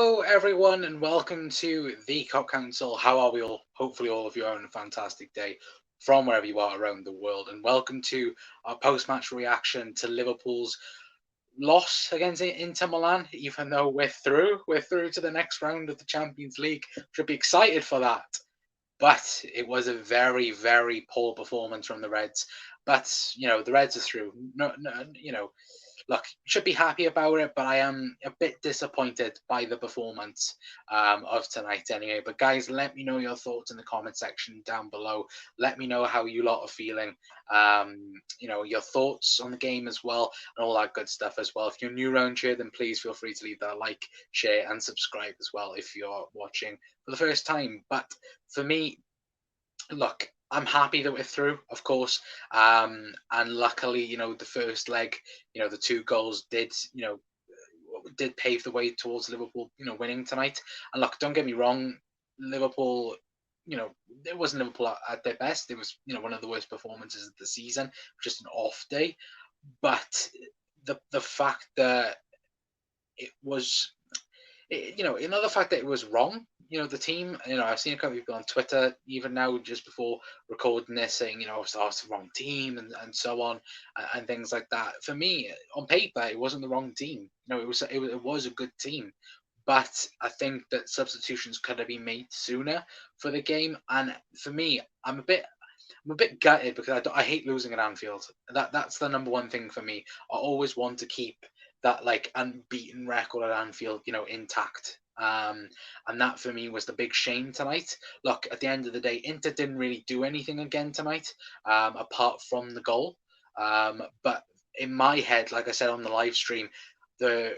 Hello, everyone, and welcome to the Cop Council. How are we all? Hopefully, all of you are having a fantastic day from wherever you are around the world. And welcome to our post match reaction to Liverpool's loss against Inter Milan. Even though we're through to the next round of the Champions League. Should be excited for that. But it was a very, very poor performance from the Reds. But the Reds are through. No, look, should be happy about it, but I am a bit disappointed by the performance of tonight anyway. But guys, let me know your thoughts in the comment section down below. Let me know how you lot are feeling. Your thoughts on the game as well, and all that good stuff as well. If you're new around here, then please feel free to leave that like, share, and subscribe as well if you're watching for the first time. But for me, look, I'm happy that we're through, of course. And luckily, the first leg, the two goals did pave the way towards Liverpool, winning tonight. And look, don't get me wrong, Liverpool, it wasn't Liverpool at their best. It was, one of the worst performances of the season, just an off day. But the fact that it was another fact that it was wrong. The team. I've seen a couple of people on Twitter even now, just before recording this, saying, it's the wrong team and so on and things like that. For me, on paper, it wasn't the wrong team. It was a good team, but I think that substitutions could have been made sooner for the game. And for me, I'm a bit gutted because I hate losing at Anfield. That's the number one thing for me. I always want to keep that like unbeaten record at Anfield, intact. And that for me was the big shame tonight. Look, at the end of the day, Inter didn't really do anything again tonight, apart from the goal. But in my head, like I said on the live stream, the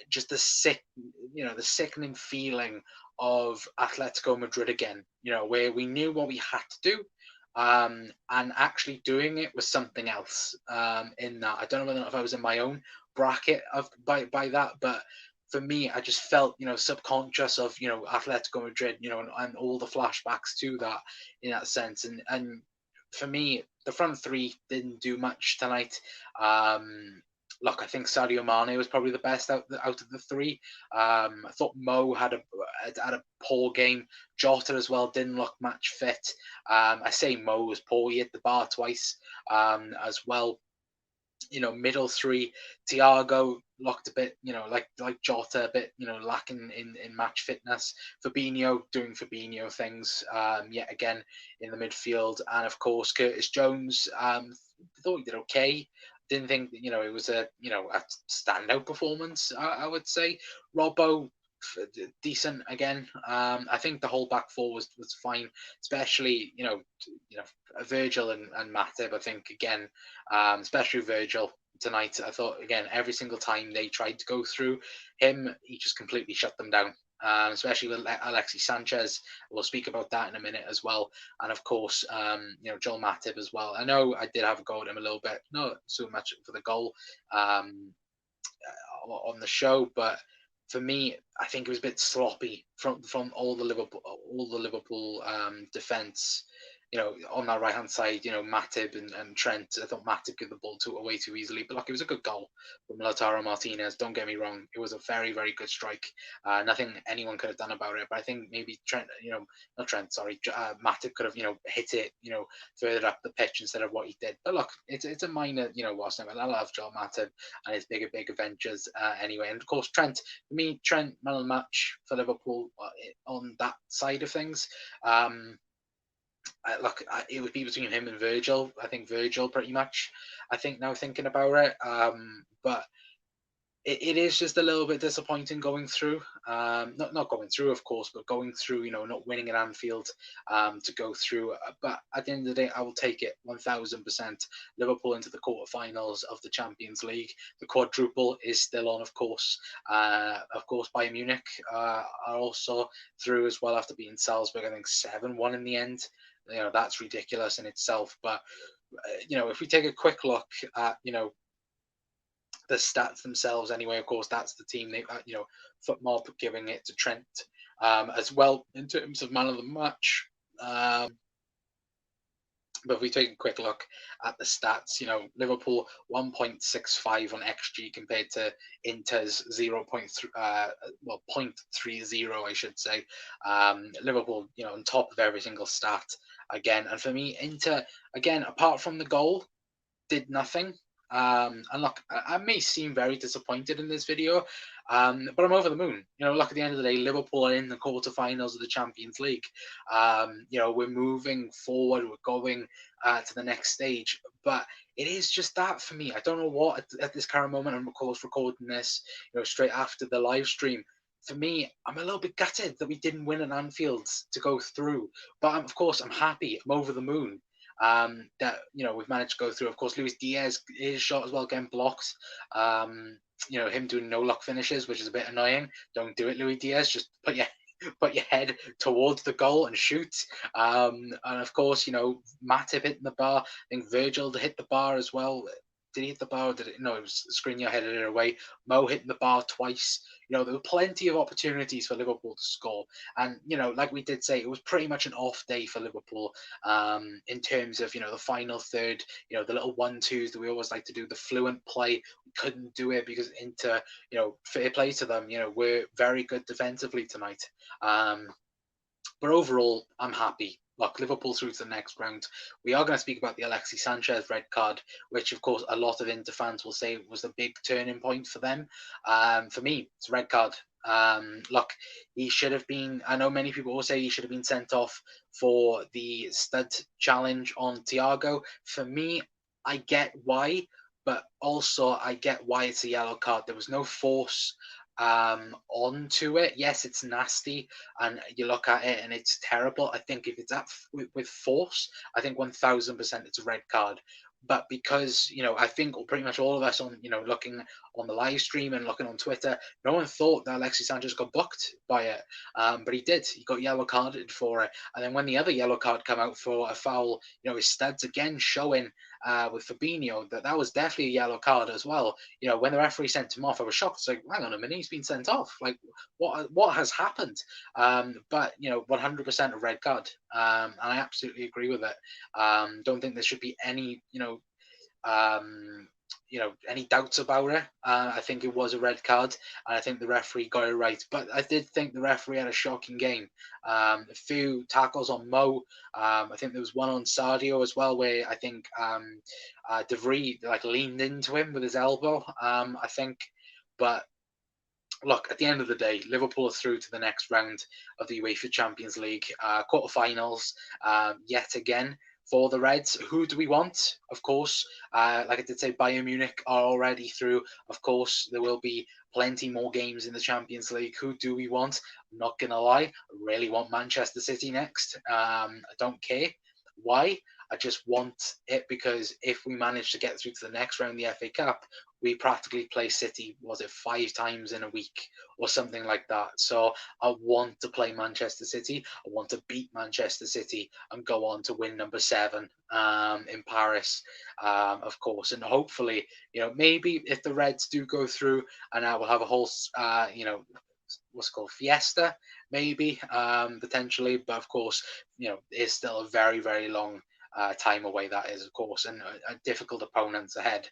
just the sickening feeling of Atletico Madrid again. Where we knew what we had to do, and actually doing it was something else. In that, I don't know whether if I was in my own bracket of by that, but for me, I just felt subconscious of Atletico Madrid, and all the flashbacks to that in that sense, and for me, the front three didn't do much tonight. Look, I think Sadio Mane was probably the best out of the three. I thought Mo had a poor game. Jota as well didn't look match fit. I say Mo was poor. He hit the bar twice as well. Middle three, Thiago looked a bit, like Jota, a bit, lacking in match fitness. Fabinho doing Fabinho things, yet again in the midfield, and of course Curtis Jones. Thought he did okay. Didn't think that it was a standout performance. I would say Robbo decent again. I think the whole back four was fine, especially Virgil and Matip. I think again, especially Virgil tonight. I thought again every single time they tried to go through him, he just completely shut them down. Especially with Alexis Sanchez. We'll speak about that in a minute as well. And of course, Joel Matip as well. I know I did have a go at him a little bit, not so much for the goal on the show, but for me, I think it was a bit sloppy from all the Liverpool defense. On that right hand side, Matip and Trent. I thought Matip gave the ball away too easily, but look, it was a good goal from Lautaro Martinez. Don't get me wrong, it was a very, very good strike. Nothing anyone could have done about it, but I think maybe Trent, not Trent, sorry, Matip could have, hit it, further up the pitch instead of what he did. But look, it's a minor, loss. I love Joel Matip and his big adventures anyway. And of course, Trent, for me, Trent man of the match for Liverpool on that side of things. It would be between him and Virgil. I think Virgil pretty much. I think now thinking about it, but it is just a little bit disappointing going through. Not going through, of course, but going through. Not winning at Anfield to go through. But at the end of the day, I will take it 1000%. Liverpool into the quarterfinals of the Champions League. The quadruple is still on, of course. Bayern Munich are also through as well after beating Salzburg. I think 7-1 in the end. That's ridiculous in itself. But if we take a quick look at the stats themselves, anyway, of course, that's the team. They Football giving it to Trent as well in terms of man of the match. But if we take a quick look at the stats, Liverpool 1.65 on XG compared to Inter's 0.3, well, 0.30, I should say. Liverpool, on top of every single stat again. And for me, Inter, again, apart from the goal, did nothing. And look, I may seem very disappointed in this video, but I'm over the moon. Look, at the end of the day, Liverpool are in the quarterfinals of the Champions League. We're moving forward. We're going to the next stage. But it is just that for me. I don't know what at this current moment. I'm of course recording this, straight after the live stream. For me, I'm a little bit gutted that we didn't win at Anfield to go through. But of course, I'm happy. I'm over the moon that we've managed to go through. Of course, Luis Diaz, his shot as well getting blocked. Him doing no luck finishes, which is a bit annoying. Don't do it, Luis Diaz. Just put your head towards the goal and shoot. And of course, Matip hitting the bar. I think Virgil hit the bar as well. Did he hit the bar? Or did it? No, it was Skriniar headed it away. Mo hitting the bar twice. There were plenty of opportunities for Liverpool to score. And, like we did say, it was pretty much an off day for Liverpool in terms of, the final third, the little 1-2s that we always like to do, the fluent play. We couldn't do it because Inter, fair play to them, we're very good defensively tonight. But overall, I'm happy. Look, Liverpool through to the next round. We are going to speak about the Alexis Sanchez red card, which, of course, a lot of Inter fans will say was the big turning point for them. For me, it's a red card. Look, he should have been. I know many people will say he should have been sent off for the stud challenge on Thiago. For me, I get why, but also I get why it's a yellow card. There was no force onto it. Yes, it's nasty, and you look at it and it's terrible. I think if it's with force, I think 1000% it's a red card. But because I think pretty much all of us on looking on the live stream and looking on Twitter, no one thought that Alexis Sanchez got booked by it, but he did. He got yellow carded for it, and then when the other yellow card came out for a foul, his studs again showing with Fabinho that was definitely a yellow card as well. When the referee sent him off, I was shocked. It's like, hang on a minute, he's been sent off. Like, what has happened? But 100% a red card, and I absolutely agree with it. Don't think there should be any any doubts about it. I think it was a red card, and I think the referee got it right. But I did think the referee had a shocking game. A few tackles on Mo. I think there was one on Sadio as well, where I think De Vrij leaned into him with his elbow. I think, but look, at the end of the day, Liverpool are through to the next round of the UEFA Champions League quarterfinals yet again for the Reds. Who do we want? Of course, like I did say, Bayern Munich are already through. Of course, there will be plenty more games in the Champions League. Who do we want? I'm not going to lie. I really want Manchester City next. I don't care. Why? I just want it because if we manage to get through to the next round, the FA Cup, we practically play City, was it 5 times in a week or something like that? So I want to play Manchester City. I want to beat Manchester City and go on to win number 7 in Paris, of course. And hopefully, maybe if the Reds do go through, and I will have a whole, what's it called, fiesta, maybe, potentially. But of course, it's still a very, very long time away, that is, of course, and difficult opponents ahead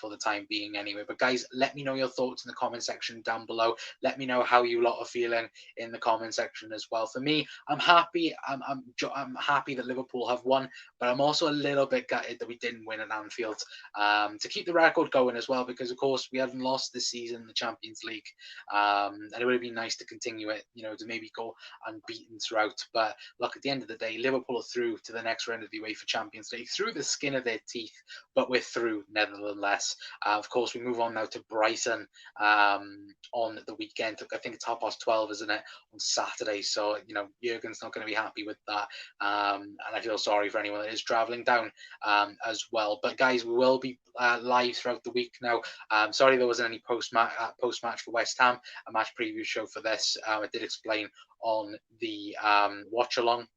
for the time being anyway. But guys, let me know your thoughts in the comment section down below. Let me know how you lot are feeling in the comment section as well. For me, I'm happy. I'm happy that Liverpool have won, but I'm also a little bit gutted that we didn't win at Anfield to keep the record going as well, because of course we hadn't lost this season in the Champions League, and it would have been nice to continue it, to maybe go unbeaten throughout. But look, at the end of the day, Liverpool are through to the next round of the UEFA Champions League through the skin of their teeth, but we're through nevertheless. Of course, we move on now to Brighton on the weekend. I think it's 12:30, isn't it, on Saturday? So Jurgen's not going to be happy with that, and I feel sorry for anyone that is travelling down as well. But guys, we will be live throughout the week now. Sorry there wasn't any post match for West Ham, a match preview show for this. I did explain on the watch along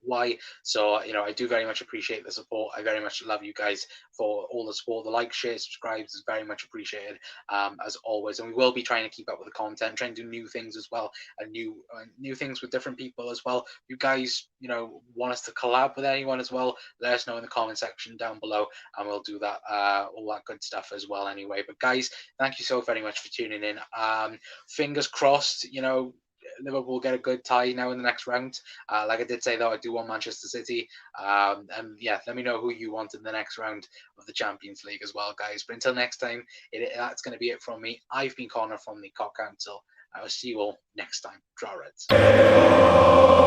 why. So, I do very much appreciate the support. I very much love you guys for all the support. The like, share, subscribes is very much appreciated, as always. And we will be trying to keep up with the content, trying to do new things as well, and new things with different people as well. You guys, want us to collab with anyone as well, let us know in the comment section down below, and we'll do that, all that good stuff as well anyway. But guys, thank you so very much for tuning in. Fingers crossed, Liverpool get a good tie now in the next round. Like I did say, though, I do want Manchester City. And yeah, let me know who you want in the next round of the Champions League as well, guys. But until next time, that's going to be it from me. I've been Connor from the Cock Council. I will see you all next time. Draw Reds.